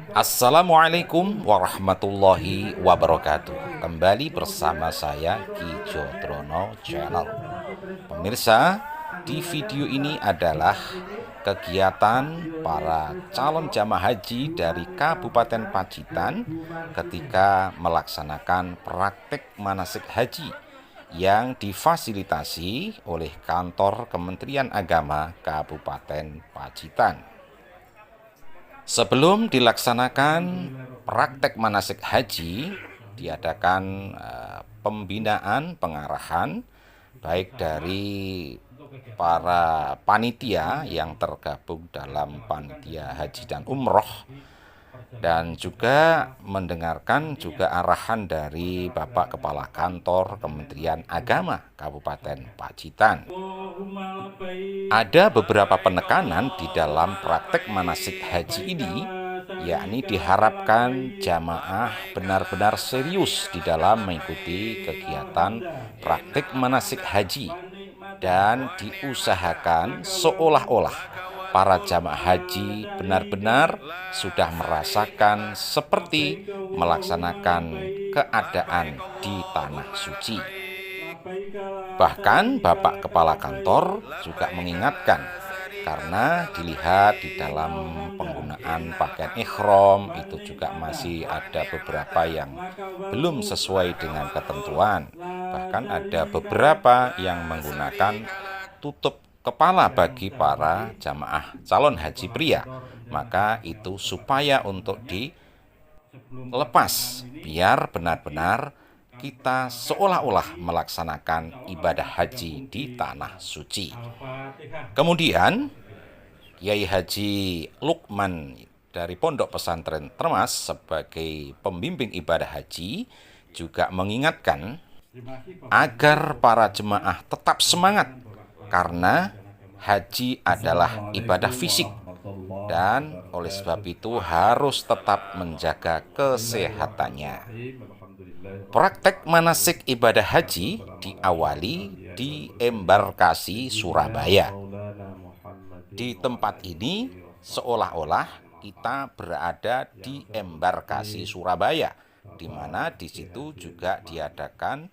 Assalamualaikum warahmatullahi wabarakatuh. Kembali bersama saya Ki Jodrono Channel. Pemirsa, di video ini adalah kegiatan para calon jamaah haji dari Kabupaten Pacitan ketika melaksanakan praktek manasik haji yang difasilitasi oleh kantor Kementerian Agama Kabupaten Pacitan. Sebelum dilaksanakan praktek manasik haji, diadakan pembinaan, pengarahan, baik dari para panitia yang tergabung dalam panitia haji dan umroh, dan juga mendengarkan juga arahan dari Bapak Kepala Kantor Kementerian Agama Kabupaten Pacitan. Ada beberapa penekanan di dalam praktek manasik haji ini, yakni diharapkan jamaah benar-benar serius di dalam mengikuti kegiatan praktek manasik haji dan diusahakan seolah-olah para jamaah haji benar-benar sudah merasakan seperti melaksanakan keadaan di tanah suci. Bahkan Bapak Kepala Kantor juga mengingatkan, karena dilihat di dalam penggunaan pakaian ihram itu juga masih ada beberapa yang belum sesuai dengan ketentuan. Bahkan ada beberapa yang menggunakan tutup kepala bagi para jamaah calon haji pria. Maka itu supaya untuk dilepas biar benar-benar kita seolah-olah melaksanakan ibadah haji di tanah suci. Kemudian Kiai Haji Lukman dari Pondok Pesantren Termas sebagai pembimbing ibadah haji juga mengingatkan agar para jemaah tetap semangat, karena haji adalah ibadah fisik dan oleh sebab itu harus tetap menjaga kesehatannya. Praktek manasik ibadah haji diawali di embarkasi Surabaya. Di tempat ini seolah-olah kita berada di embarkasi Surabaya, di mana di situ juga diadakan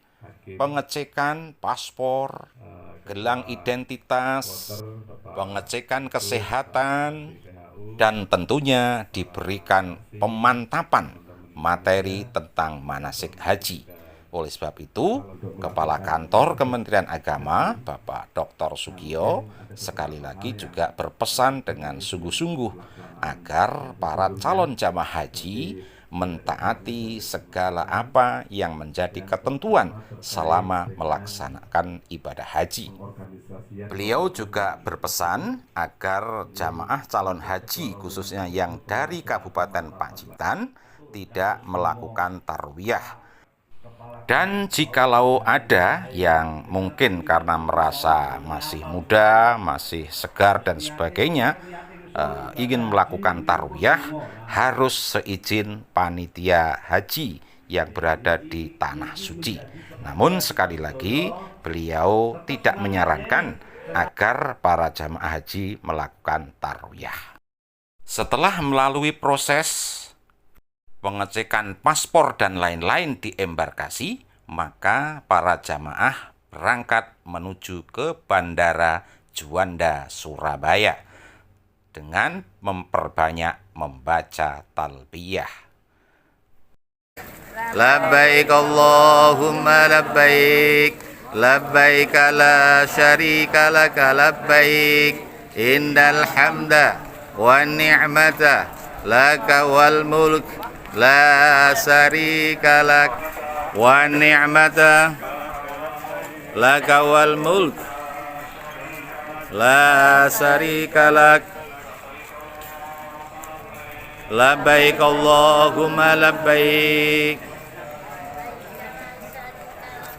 pengecekan paspor, gelang identitas, pengecekan kesehatan, dan tentunya diberikan pemantapan materi tentang manasik haji. Oleh sebab itu, Kepala Kantor Kementerian Agama, Bapak Dr. Sugiyo, sekali lagi juga berpesan dengan sungguh-sungguh agar para calon jamaah haji mentaati segala apa yang menjadi ketentuan selama melaksanakan ibadah haji. Beliau juga berpesan agar jamaah calon haji khususnya yang dari Kabupaten Pacitan tidak melakukan tarwiyah. Dan jikalau ada yang mungkin karena merasa masih muda, masih segar dan sebagainya, ingin melakukan tarwiyah, harus seizin panitia haji yang berada di tanah suci. Namun sekali lagi beliau tidak menyarankan agar para jamaah haji melakukan tarwiyah. Setelah melalui proses pengecekan paspor dan lain-lain di embarkasi, maka para jamaah berangkat menuju ke Bandara Juanda Surabaya dengan memperbanyak membaca talbiyah. Labbaik Allahumma labbaik, labbaik la syarika laka labbaik, innal hamda wan ni'mata laka wal mulk la syarika lak, wan ni'mata laka wal mulk la syarika lak. Labbaik Allahumma labbaik,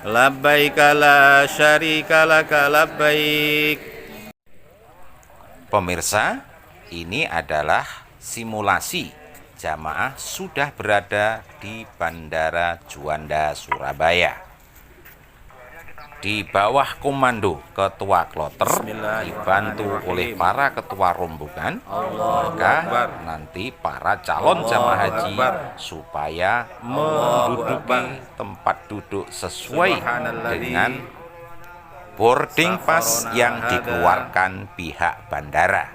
labbaik la syarika laka labbaik. Pemirsa, ini adalah simulasi jamaah sudah berada di Bandara Juanda Surabaya. di bawah komando ketua kloter dibantu oleh para ketua rombongan, maka nanti para calon jamaah haji supaya menduduki tempat duduk sesuai dengan boarding pass yang dikeluarkan pihak bandara.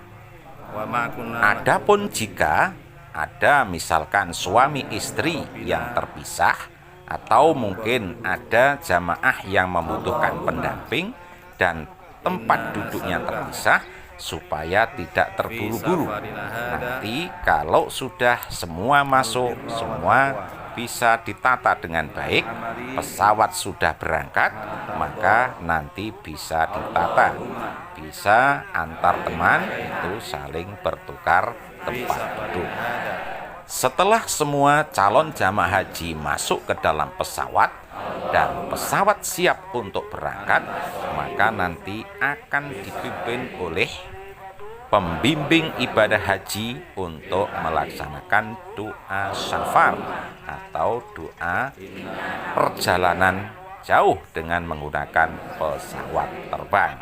Adapun jika ada misalkan suami istri yang terpisah, atau mungkin ada jamaah yang membutuhkan pendamping dan tempat duduknya terpisah, supaya tidak terburu-buru. Nanti kalau sudah semua masuk, semua bisa ditata dengan baik, pesawat sudah berangkat, maka nanti bisa ditata, bisa antar teman itu saling bertukar tempat duduk. Setelah semua calon jamaah haji masuk ke dalam pesawat dan pesawat siap untuk berangkat, maka nanti akan dipimpin oleh pembimbing ibadah haji untuk melaksanakan doa syafar atau doa perjalanan jauh dengan menggunakan pesawat terbang.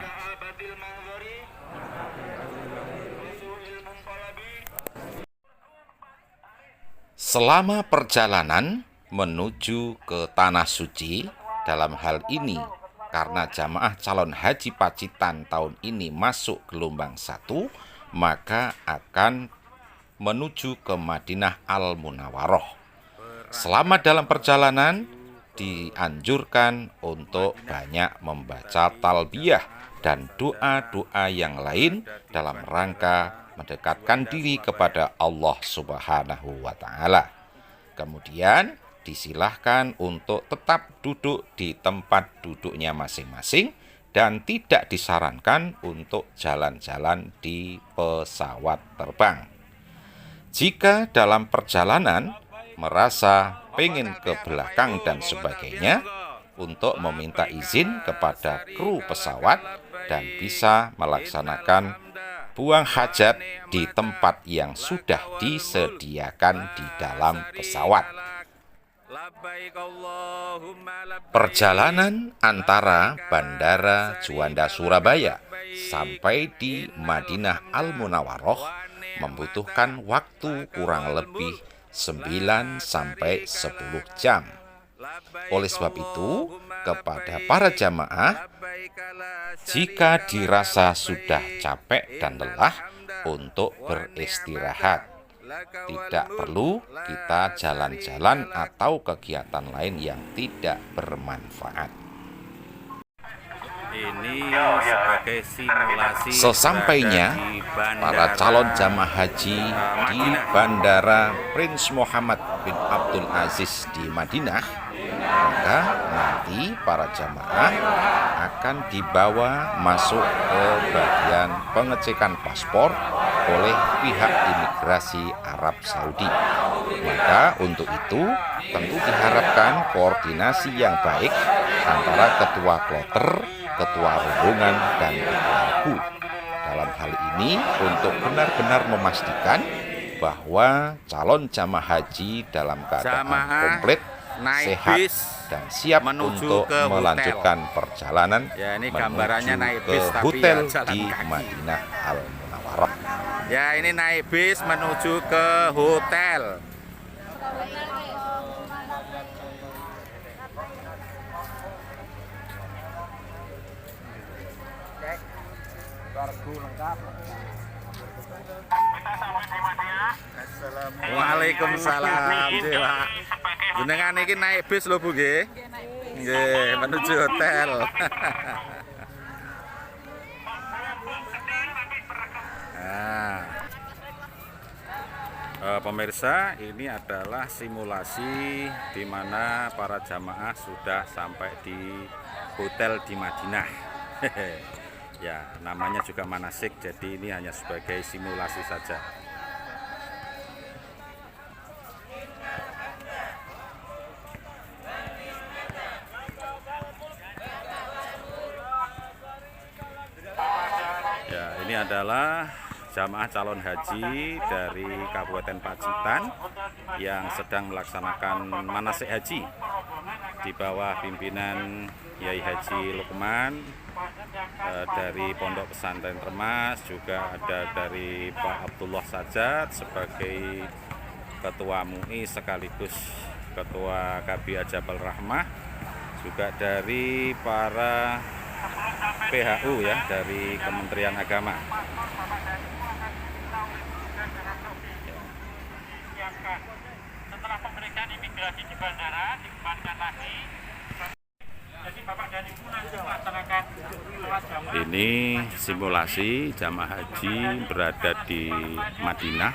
Selama perjalanan menuju ke Tanah Suci, dalam hal ini karena jamaah calon haji Pacitan tahun ini masuk gelombang 1, maka akan menuju ke Madinah Al-Munawwaroh. Selama dalam perjalanan dianjurkan untuk banyak membaca talbiyah dan doa-doa yang lain dalam rangka mendekatkan diri kepada Allah Subhanahu wa Ta'ala. Kemudian disilahkan untuk tetap duduk di tempat duduknya masing-masing dan tidak disarankan untuk jalan-jalan di pesawat terbang. Jika dalam perjalanan merasa pengen ke belakang dan sebagainya, untuk meminta izin kepada kru pesawat dan bisa melaksanakan buang hajat di tempat yang sudah disediakan di dalam pesawat. Perjalanan antara Bandara Juanda Surabaya sampai di Madinah Al-Munawwaroh membutuhkan waktu kurang lebih 9 sampai 10 jam. Oleh sebab itu, kepada para jamaah, jika dirasa sudah capek dan lelah, untuk beristirahat. Tidak perlu kita jalan-jalan atau kegiatan lain yang tidak bermanfaat. Ini sebagai simulasi. Sesampainya para calon jamaah haji di Bandara Prince Muhammad bin Abdul Aziz di Madinah, maka nanti para jamaah akan dibawa masuk ke bagian pengecekan paspor oleh pihak imigrasi Arab Saudi. Maka untuk itu tentu diharapkan koordinasi yang baik antara ketua kloter, ketua rombongan, dan ketua regu. Dalam hal ini untuk benar-benar memastikan bahwa calon jamaah haji dalam keadaan komplit, sehat, dan siap untuk melanjutkan perjalanan menuju ke hotel di Madinah Al-Munawwaroh. Ya, ini naik bis menuju ke hotel. Waalaikumsalam, Pak. Jenengan iki naik bis lho, Bu, nggih. Nggih, menuju hotel. Pemirsa, ini adalah simulasi di mana para jamaah sudah sampai di hotel di Madinah. Ya, namanya juga manasik, jadi ini hanya sebagai simulasi saja. Ya, ini adalah jamaah calon haji dari Kabupaten Pacitan yang sedang melaksanakan manasik haji di bawah pimpinan Yai Haji Lukman dari Pondok Pesantren Termas, juga ada dari Pak Abdullah Sajat sebagai Ketua MUI sekaligus Ketua KB Jabal Rahmah, juga dari para PHU ya, dari Kementerian Agama. Setelah pemeriksaan imigrasi di bandara, dikembalikan lagi. Jadi Bapak dan Ibu nanti melaksanakan sholat jamaah. Ini simulasi jamaah haji berada di Madinah,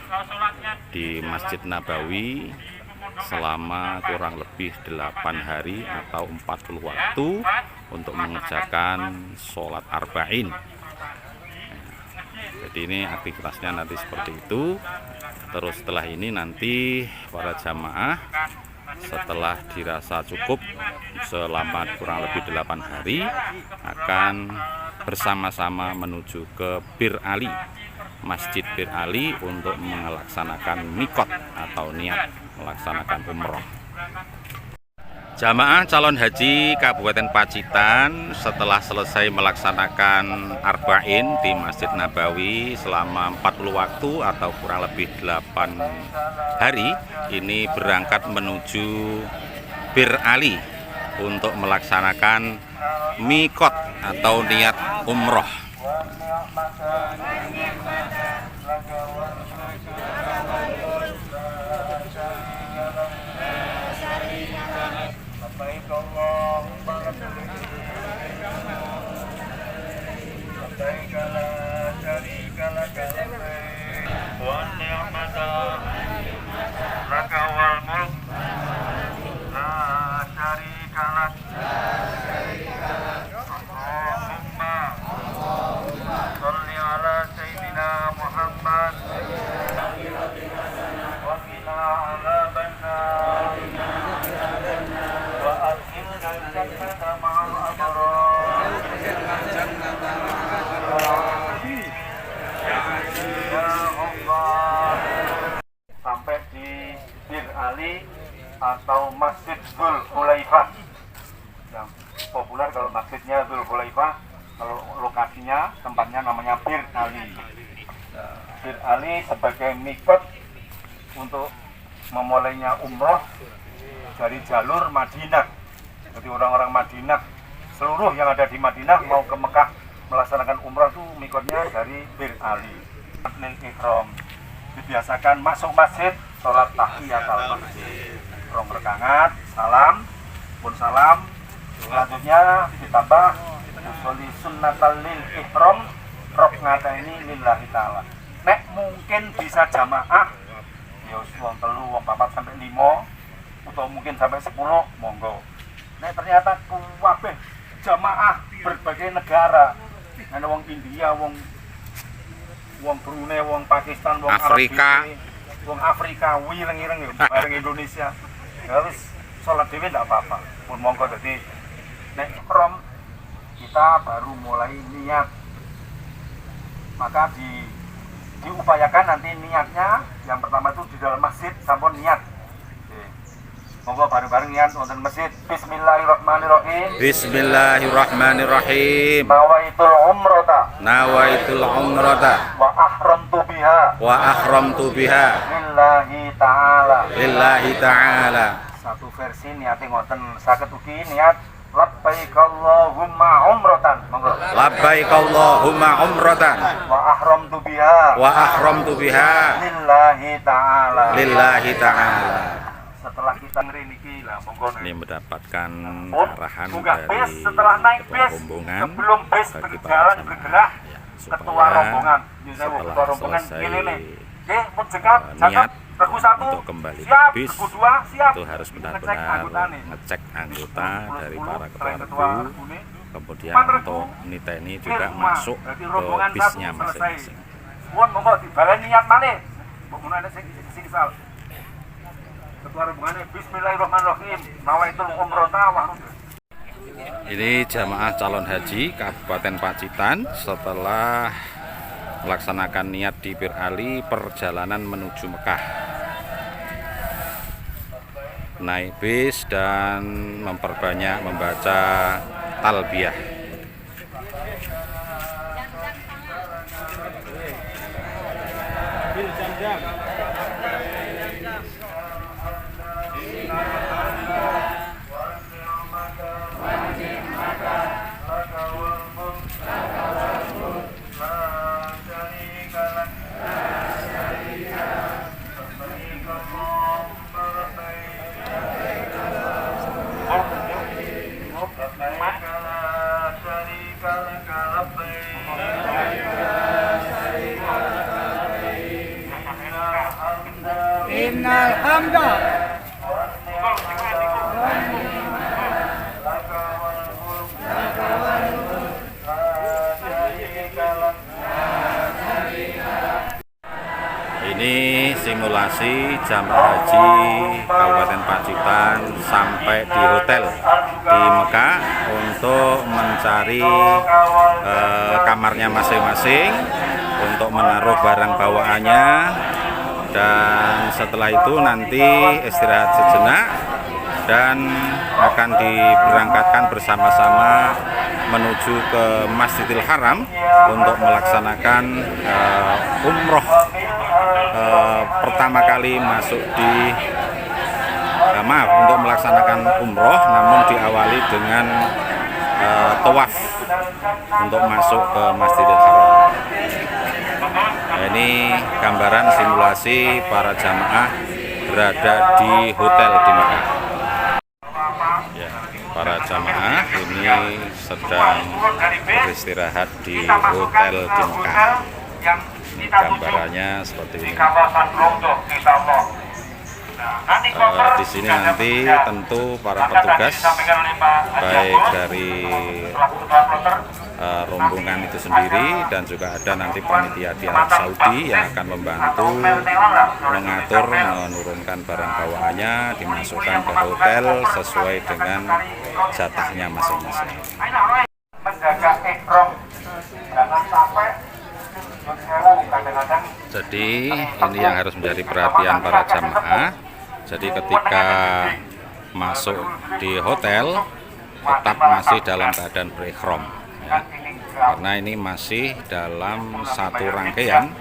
di Masjid Nabawi selama kurang lebih 8 hari atau 40 waktu untuk mengerjakan sholat arba'in. Jadi ini aktivitasnya nanti seperti itu. Terus setelah ini nanti para jamaah setelah dirasa cukup selama kurang lebih 8 hari akan bersama-sama menuju ke Bir Ali, Masjid Bir Ali, untuk melaksanakan mikot atau niat melaksanakan umroh. Jamaah calon haji Kabupaten Pacitan setelah selesai melaksanakan arba'in di Masjid Nabawi selama 40 waktu atau kurang lebih 8 hari, ini berangkat menuju Bir Ali untuk melaksanakan mikot atau niat umroh. Sampai di Bir Ali atau Masjid Dzul Hulaifah, yang populer kalau masjidnya Dzul Hulaifah, kalau lokasinya tempatnya namanya Bir Ali. Bir Ali sebagai mikot untuk memulainya umroh dari jalur Madinah. Jadi orang-orang Madinah, seluruh yang ada di Madinah mau ke Mekah melaksanakan umroh itu mikotnya dari Bir Ali. Takbiratul ihram, dibiasakan masuk masjid sholat tahiyatul masjid, rong rakaat, salam pun salam, selanjutnya ditambah usolli sunnatal lil ihram rokngata ini lillahi ta'ala. Nek mungkin bisa jamaah ya wong 3, wong 4 sampai 5, atau mungkin sampai 10, monggo. Nek ternyata kabeh jamaah berbagai negara, ana wong India, wong Brunei, wong Pakistan, wong Afrika, wong Afrika, wireng-ireng ya bareng Indonesia. Ya wis salat dhewe ndak apa-apa. Pun monggo. Dadi nek ihram kita baru mulai niat. Maka diupayakan nanti niatnya yang pertama itu di dalam masjid sampun niat. Monggo bareng-bareng niat wonten masjid. Bismillahirrahmanirrahim. Bismillahirrahmanirrahim. Nawaitul umrata. Nawaitul umrata. Wa ahramtu biha. Wa ahramtu biha. Lillahi ta'ala. Lillahi ta'ala. Satu versi niate ngoten, saged ugi niat labbaik Allahumma umratan. Monggo. Labbaik Allahumma umratan. Wa ahramtu biha. Wa ahramtu biha. Lillahi ta'ala. Lillahi ta'ala. Setelah kita niki lah monggo Ini mendapatkan arahan dari dari setelah naik ketua bis, rombongan sebelum bis bagi para berjalan jamaah, bergerak, ya, ketua supaya rombongan, ketua rombongan ini nih, pun cekap, niat regu 1 untuk kembali ke siap, bis, regu 2 siap, itu harus benar-benar ngecek anggota dari para ketua regu, kemudian untuk niteni juga masuk ke bisnya masing-masing. Mohon monggo dibaleni niat malih. Monggo ana sing sal. Ketua rombongan Bismillahirrahmanirrahim. Nawaitul umrata wa Ini jamaah calon haji Kabupaten Pacitan setelah melaksanakan niat di Bir Ali perjalanan menuju Mekah. Naik bis dan memperbanyak membaca talbiyah. Innal hamda Ini simulasi jamaah haji Kabupaten Pacitan sampai di hotel di Mekah untuk mencari kamarnya masing-masing untuk menaruh barang bawaannya, dan setelah itu nanti istirahat sejenak dan akan diberangkatkan bersama-sama menuju ke Masjidil Haram untuk melaksanakan umroh pertama kali masuk di untuk melaksanakan umroh, namun diawali dengan tawaf untuk masuk ke Masjidil Haram. Ini gambaran simulasi para jamaah berada di hotel di Mekah. Ya, para jamaah ini sedang beristirahat di hotel di Mekah. Gambarannya seperti ini. Di sini nanti tentu para petugas baik dari rombongan itu sendiri dan juga ada nanti panitia di Arab Saudi yang akan membantu mengatur menurunkan barang bawaannya, dimasukkan ke hotel sesuai dengan jatahnya masing-masing. menjaga ihram jangan sampai. Jadi ini yang harus menjadi perhatian para jamaah. Jadi ketika masuk di hotel tetap masih dalam keadaan berikhram, ya. Karena ini masih dalam satu rangkaian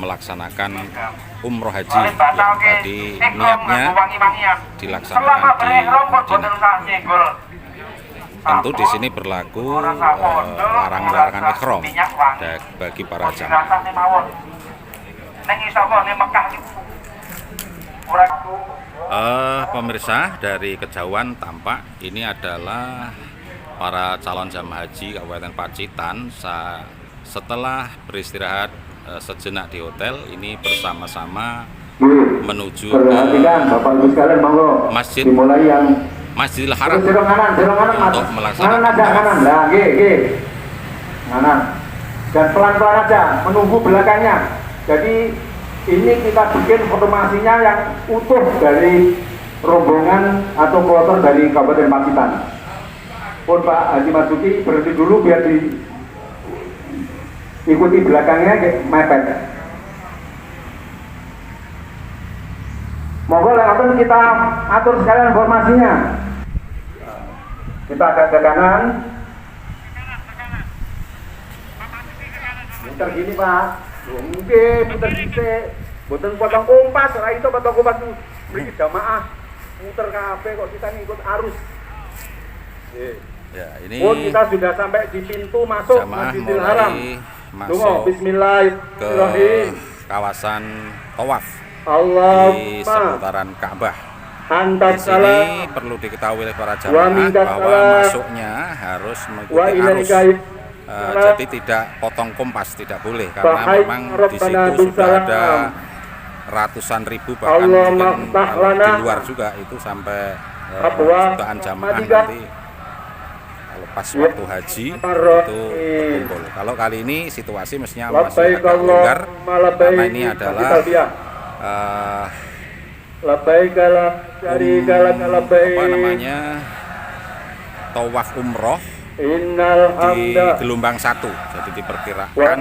melaksanakan umroh haji yang tadi niatnya dilaksanakan di Madinah. Tentu di sini berlaku larangan-larangan ihram bagi para jamaah. Pemirsa, dari kejauhan tampak ini adalah para calon jamaah haji Kabupaten Pacitan setelah beristirahat sejenak di hotel ini bersama-sama menuju ke Masjidil Haram untuk melaksanakan tawaf. Dan pelan-pelan aja menunggu belakangnya. Jadi ini kita bikin formasinya yang utuh dari rombongan atau kloter dari Kabupaten Pacitan. Pun Pak Haji Marzuki berhenti dulu biar diikuti belakangnya mepet. Monggo langsung kita atur sekalian formasinya. Kita agak ke kanan. Muter gini Pak. Mungkin muter dhisik. Boten potong kompas, ora itu potong kompas mriki jamaah. Muter kabeh kok kita ngikut arus. Ya, ini kita sudah sampai di pintu masuk Masjidil Haram. Masuk Bismillahirrahmanirrahim. Ke kawasan tawaf di seputaran Ka'bah. Di sini perlu diketahui oleh para jamaah bahwa masuknya harus mengikuti arus. Jadi tidak potong kompas, tidak boleh, karena memang di situ sudah ada ratusan ribu, bahkan mungkin di luar juga itu sampai jutaan jamaah nanti kalau pas waktu haji itu berkumpul. Kalau kali ini situasi mestinya masih agak longgar karena ini adalah tawaf umroh Innal di hamda gelombang 1, jadi diperkirakan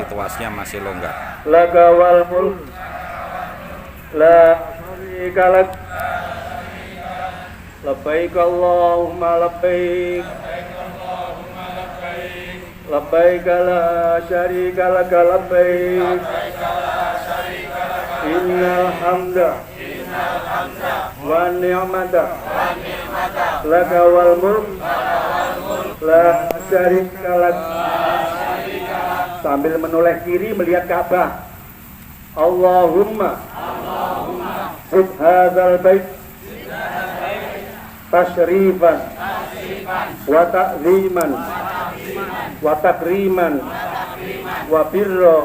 situasinya masih longgar. laka wal mulk la syarika lak labbaik Allahumma labbaik labbaik la syarika lak labbaik innal hamda wa ni'mata laka wal mulk la syarika lak. Sambil menoleh kiri melihat Ka'bah. Allahumma zid hadzal bait tashrifan wa ta'ziman wa takriman wa birra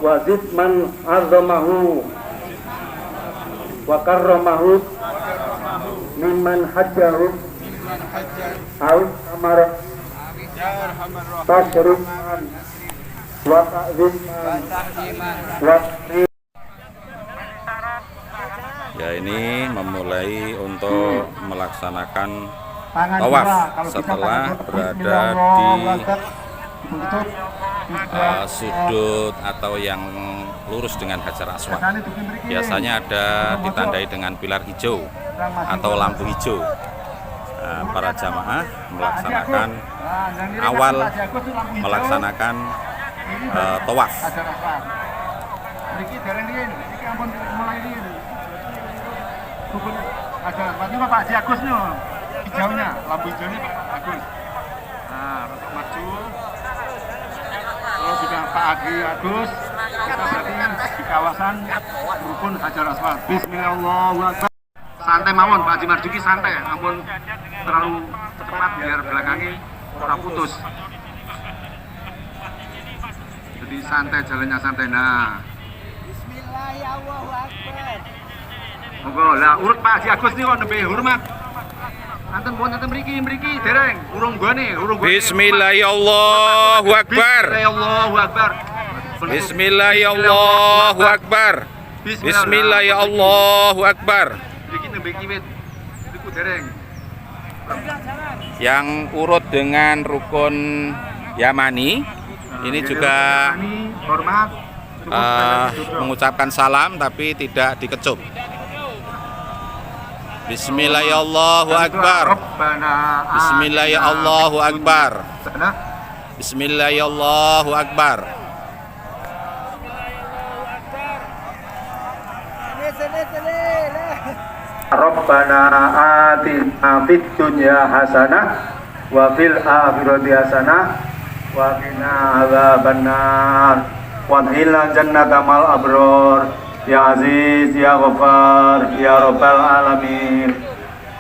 wa zid man azamahu wa karramahu mimman hajjahu aw amara tashrifan wa ta'ziman wa Ya, ini memulai untuk melaksanakan tawaf setelah berada di sudut atau yang lurus dengan Hajar Aswad. Biasanya ada ditandai dengan pilar hijau atau lampu hijau. Para jamaah melaksanakan awal melaksanakan tawaf. Ini Pak Haji Agus nih, hijaunya, lampu hijaunya Pak Agus. Nah, untuk maju. Kalau sudah Pak Haji Agus, kita berarti di kawasan rukun Hajar Aswad. Bismillahirrahmanirrahim. Santai mawon, Pak Haji Marjuki santai, namun terlalu cepat biar belakangnya ora putus. Jadi santai, jalannya santai. Nah. Bismillahirrahmanirrahim. Monggo, lah urut Pak Haji Agus nih kok nembe hormat. Anten pun anten mriki dereng, urung gone. Bismillahirrahmanirrahim. Allahu Akbar. Bismillahirrahmanirrahim. Bismillahirrahmanirrahim. Mriki nembe kiwit. Niku dereng. Yang urut dengan rukun Yamani ini juga hormat mengucapkan salam tapi tidak dikecup. Bismillahirrahmanirrahim. Bismillahirrahmanirrahim. Bismillahirrahmanirrahim. Rabbana atina fid dunya hasanah wa fil akhirati hasanah wa qina adzabannar wa qina jannatamal abror. Ya Aziz, Ya Ghaffar, Ya Rabbal Alamin.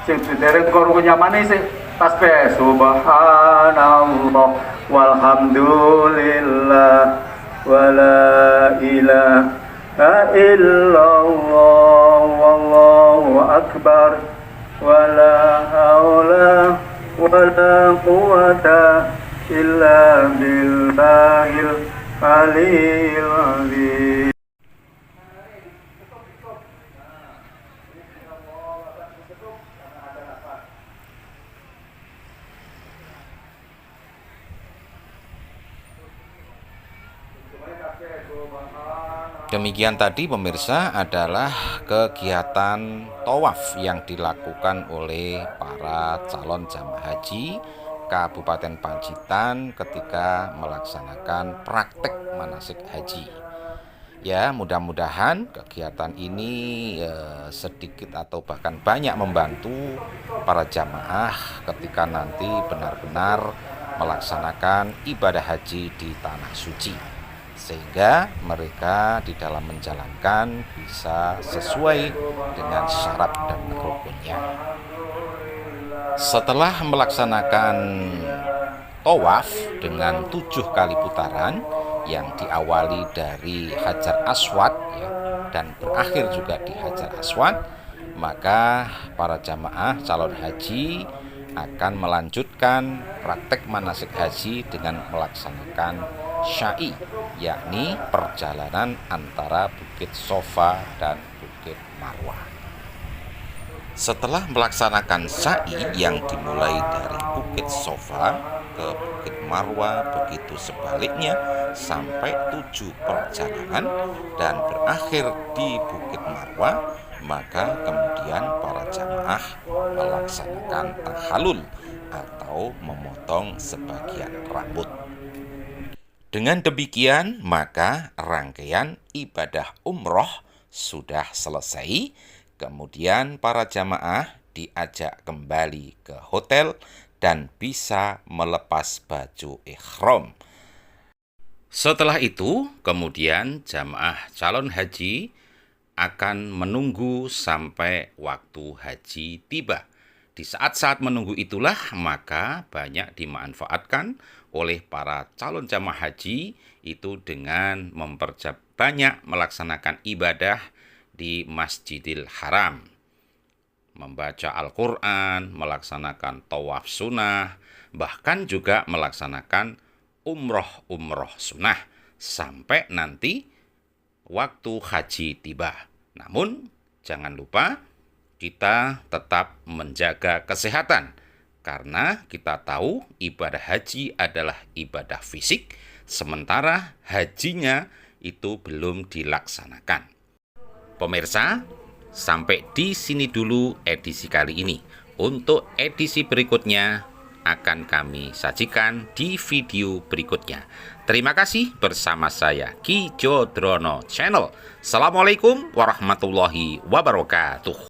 Sing dereng korunya mana sih? Tasbih subhanallah walhamdulillah wala ilaha illallah wallahu akbar wala haula wala quwata illa billahil aliyil azim. Demikian tadi pemirsa adalah kegiatan tawaf yang dilakukan oleh para calon jamaah haji Kabupaten Pacitan ketika melaksanakan praktek manasik haji. Ya, mudah-mudahan kegiatan ini sedikit atau bahkan banyak membantu para jamaah ketika nanti benar-benar melaksanakan ibadah haji di Tanah Suci, sehingga mereka di dalam menjalankan bisa sesuai dengan syarat dan rukunnya. Setelah melaksanakan tawaf dengan 7 kali putaran yang diawali dari Hajar Aswad ya, dan berakhir juga di Hajar Aswad, maka para jamaah calon haji akan melanjutkan praktek manasik haji dengan melaksanakan syai, yakni perjalanan antara Bukit Sofa dan Bukit Marwah. Setelah melaksanakan sa'i yang dimulai dari Bukit Sofa ke Bukit Marwa, begitu sebaliknya sampai 7 perjalanan dan berakhir di Bukit Marwa, maka kemudian para jamaah melaksanakan tahallul atau memotong sebagian rambut. Dengan demikian, maka rangkaian ibadah umroh sudah selesai. Kemudian para jamaah diajak kembali ke hotel dan bisa melepas baju ihram. Setelah itu, kemudian jamaah calon haji akan menunggu sampai waktu haji tiba. Di saat-saat menunggu itulah maka banyak dimanfaatkan oleh para calon jamaah haji itu dengan memperbanyak melaksanakan ibadah di Masjidil Haram, membaca Al-Quran, melaksanakan tawaf sunnah, bahkan juga melaksanakan umroh sunnah sampai nanti waktu haji tiba. Namun jangan lupa kita tetap menjaga kesehatan, karena kita tahu ibadah haji adalah ibadah fisik, sementara hajinya itu belum dilaksanakan. Pemirsa, sampai di sini dulu edisi kali ini. Untuk edisi berikutnya akan kami sajikan di video berikutnya. Terima kasih bersama saya Ki Jodrono Channel. Assalamualaikum warahmatullahi wabarakatuh.